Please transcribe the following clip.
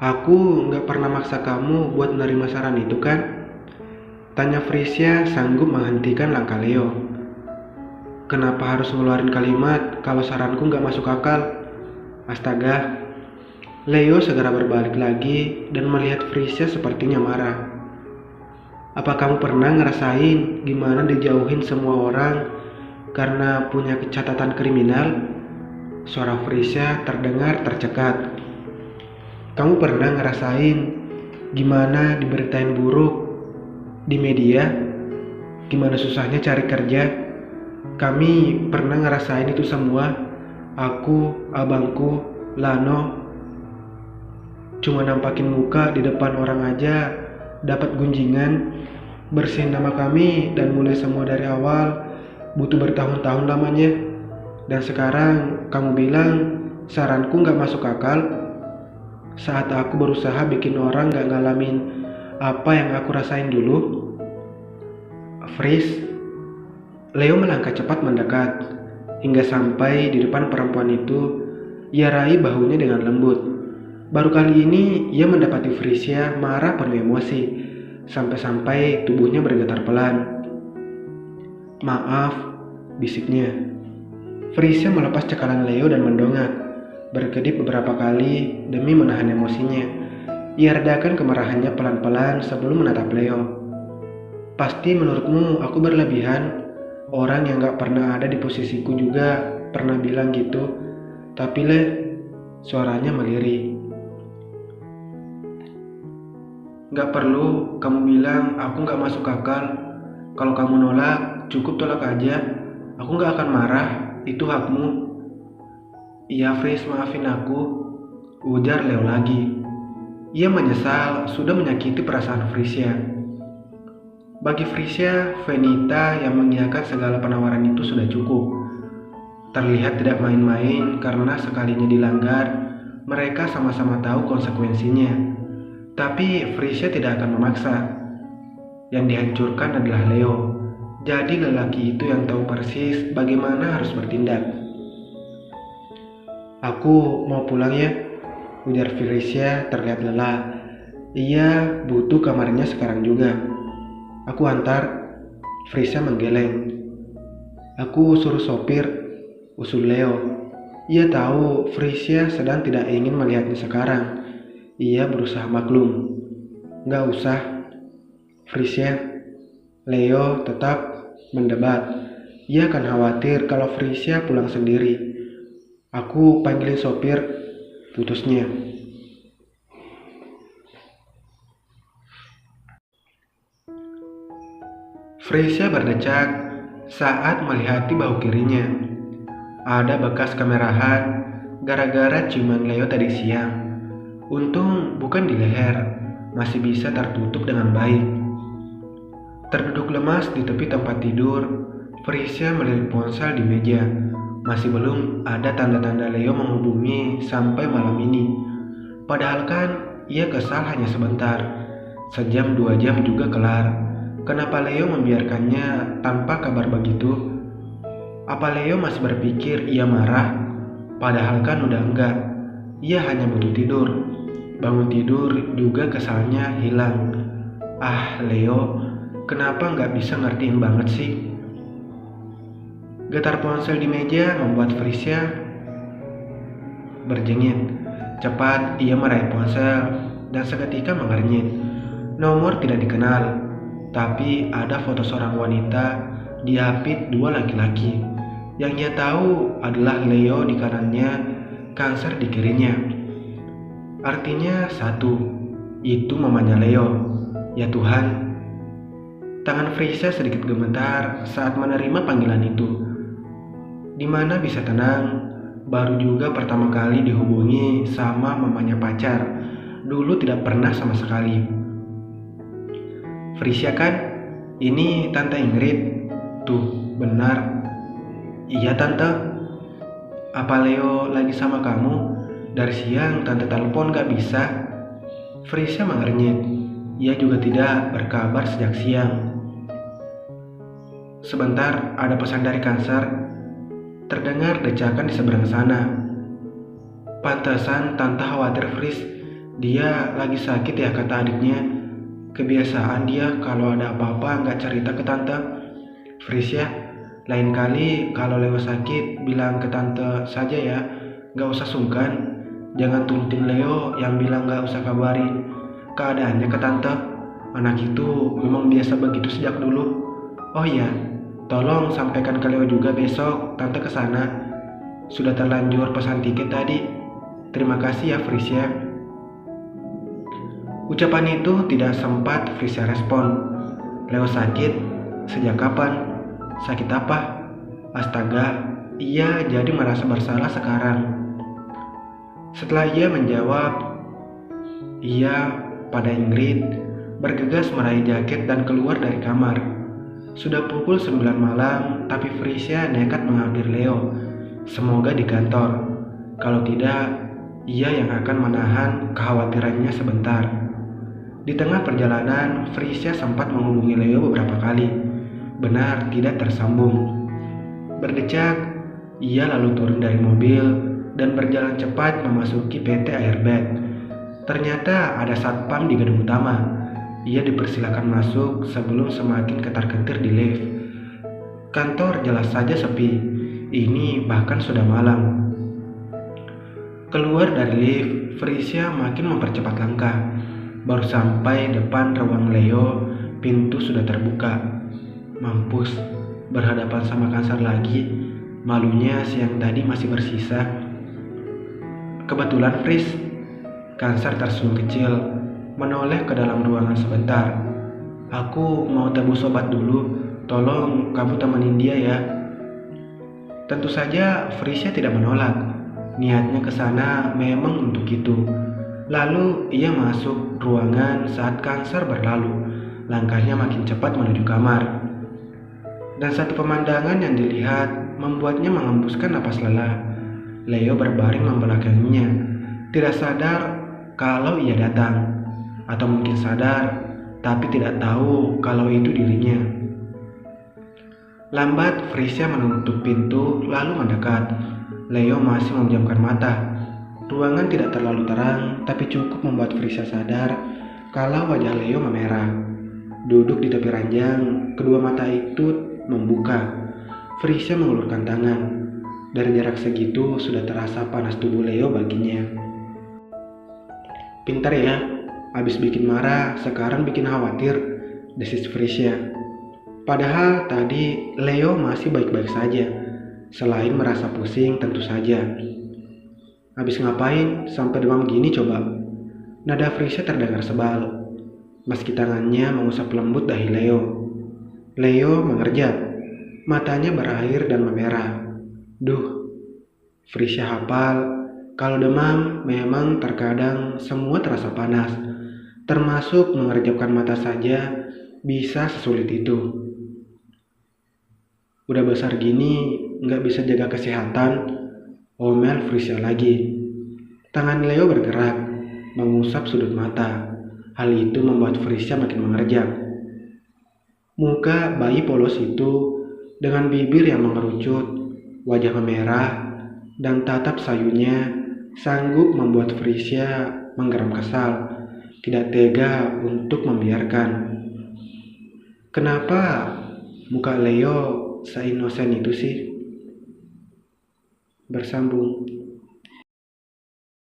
Aku nggak pernah maksa kamu buat menerima saran itu kan? Tanya Frisia sanggup menghentikan langkah Leo. Kenapa harus ngeluarin kalimat kalau saranku nggak masuk akal? Astaga. Leo segera berbalik lagi dan melihat Frisia sepertinya marah. Apa kamu pernah ngerasain gimana dijauhin semua orang karena punya catatan kriminal? Suara Frisia terdengar tercekat. Kamu pernah ngerasain gimana diberitain buruk di media? Gimana susahnya cari kerja? Kami pernah ngerasain itu semua. Aku, abangku, Lano. Cuma nampakin muka di depan orang aja dapat gunjingan. Bersihin nama kami dan mulai semua dari awal butuh bertahun-tahun lamanya. Dan sekarang kamu bilang saranku gak masuk akal. Saat aku berusaha bikin orang gak ngalamin apa yang aku rasain dulu. Freeze. Leo melangkah cepat mendekat. Hingga sampai di depan perempuan itu, ia raih bahunya dengan lembut. Baru kali ini ia mendapati Frisia marah penuh emosi. Sampai-sampai tubuhnya bergetar pelan. Maaf, bisiknya. Frisia melepas cekalan Leo dan mendongak. Berkedip beberapa kali demi menahan emosinya. Ia redakan kemarahannya pelan-pelan sebelum menatap Leo. Pasti menurutmu aku berlebihan? Orang yang gak pernah ada di posisiku juga pernah bilang gitu. Tapi suaranya melirih. Gak perlu kamu bilang aku gak masuk akal. Kalau kamu nolak, cukup tolak aja. Aku gak akan marah, itu hakmu. Iya Fris, maafin aku, ujar Leo lagi. Ia menyesal sudah menyakiti perasaan Frisia. Bagi Frisia, Venita yang mengiyakan segala penawaran itu sudah cukup. Terlihat tidak main-main karena sekalinya dilanggar, mereka sama-sama tahu konsekuensinya. Tapi Frisia tidak akan memaksa. Yang dihancurkan adalah Leo. Jadi lelaki itu yang tahu persis bagaimana harus bertindak. Aku mau pulang ya, ujar Frisia terlihat lelah. Ia butuh kamarnya sekarang juga. Aku antar, Frisia menggeleng. Aku suruh sopir, usul Leo. Ia tahu Frisia sedang tidak ingin melihatnya sekarang. Ia berusaha maklum. Gak usah, Frisia. Leo tetap mendebat. Ia akan khawatir kalau Frisia pulang sendiri. Aku panggilin sopir, putusnya. Frisia berdecak saat melihati bahu kirinya. Ada bekas kemerahan gara-gara ciuman Leo tadi siang. Untung bukan di leher, masih bisa tertutup dengan baik. Terduduk lemas di tepi tempat tidur, Frisia melirik ponsel di meja. Masih belum ada tanda-tanda Leo menghubungi sampai malam ini. Padahal kan ia kesal hanya sebentar. Sejam 2 jam juga kelar. Kenapa Leo membiarkannya tanpa kabar begitu? Apa Leo masih berpikir ia marah? Padahal kan udah enggak. Ia hanya butuh tidur. Bangun tidur juga kesalnya hilang. Ah Leo, kenapa nggak bisa ngertiin banget sih? Getar ponsel di meja membuat Frisia berjengit. Cepat ia meraih ponsel dan seketika mengernyit. Nomor tidak dikenal, tapi ada foto seorang wanita diapit 2 laki-laki. Yang ia tahu adalah Leo di kanannya, Cancer di kirinya. Artinya satu, itu mamanya Leo. Ya Tuhan. Tangan Frisia sedikit gemetar saat menerima panggilan itu. Di mana bisa tenang, baru juga pertama kali dihubungi sama mamanya pacar. Dulu tidak pernah sama sekali. Frisia kan? Ini Tante Ingrid. Tuh, benar. Iya Tante. Apa Leo lagi sama kamu? Dari siang Tante telepon gak bisa. Frisia mengernyit. Ia juga tidak berkabar sejak siang. Sebentar, ada pesan dari Cancer. Terdengar decakan di seberang sana. Pantesan Tante khawatir Fris. Dia lagi sakit ya, kata adiknya. Kebiasaan dia kalau ada apa-apa nggak cerita ke tante. Frisya, lain kali kalau Leo sakit bilang ke tante saja ya, nggak usah sungkan. Jangan turutin Leo yang bilang nggak usah kabarin keadaannya ke tante. Anak itu memang biasa begitu sejak dulu. Oh iya, tolong sampaikan ke Leo juga besok tante ke sana. Sudah terlanjur pesan tiket tadi. Terima kasih ya Frisya. Ucapan itu tidak sempat Frisya respon. Leo sakit? Sejak kapan? Sakit apa? Astaga, ia jadi merasa bersalah sekarang. Setelah ia menjawab, ia pada Ingrid bergegas meraih jaket dan keluar dari kamar. Sudah pukul 9 malam, tapi Frisya nekat menghampiri Leo. Semoga di kantor. Kalau tidak, ia yang akan menahan kekhawatirannya sebentar. Di tengah perjalanan, Frisya sempat menghubungi Leo beberapa kali. Benar tidak tersambung. Berdecak, ia lalu turun dari mobil dan berjalan cepat memasuki PT Airbag. Ternyata ada satpam di gedung utama. Ia dipersilakan masuk sebelum semakin ketar-ketir di lift. Kantor jelas saja sepi. Ini bahkan sudah malam. Keluar dari lift, Frisya makin mempercepat langkah. Baru sampai depan ruang Leo, pintu sudah terbuka. Mampus, berhadapan sama Kansar lagi. Malunya siang tadi masih bersisa. Kebetulan Fris, Kansar tersenyum kecil, menoleh ke dalam ruangan sebentar. Aku mau tebus obat dulu, tolong kamu temenin dia ya. Tentu saja Frisya tidak menolak. Niatnya ke sana memang untuk itu. Lalu ia masuk ruangan saat Kansar berlalu. Langkahnya makin cepat menuju kamar. Dan satu pemandangan yang dilihat membuatnya menghembuskan napas lelah. Leo berbaring membelakanginya, tidak sadar kalau ia datang. Atau mungkin sadar, tapi tidak tahu kalau itu dirinya. Lambat Frisya menutup pintu lalu mendekat. Leo masih memejamkan mata. Ruangan tidak terlalu terang, tapi cukup membuat Frisya sadar kalau wajah Leo memerah. Duduk di tepi ranjang, kedua mata itu membuka. Frisya mengulurkan tangan. Dari jarak segitu sudah terasa panas tubuh Leo baginya. Pintar ya, habis bikin marah, sekarang bikin khawatir, desis Frisya. Padahal tadi Leo masih baik-baik saja, selain merasa pusing tentu saja. Habis ngapain sampai demam gini coba? Nada Frisya terdengar sebal, meski tangannya mengusap lembut dahi Leo. Leo mengerjap, matanya berair dan memerah. Duh, Frisya hafal, kalau demam memang terkadang semua terasa panas, termasuk mengerjapkan mata saja bisa sesulit itu. Udah besar gini, nggak bisa jaga kesehatan, omel Frisya lagi. Tangan Leo bergerak, mengusap sudut mata. Hal itu membuat Frisya makin mengerjap. Muka bayi polos itu dengan bibir yang mengerucut, wajah memerah, dan tatap sayunya sanggup membuat Frisya menggeram kesal, tidak tega untuk membiarkan. Kenapa muka Leo seinosen itu sih? Bersambung.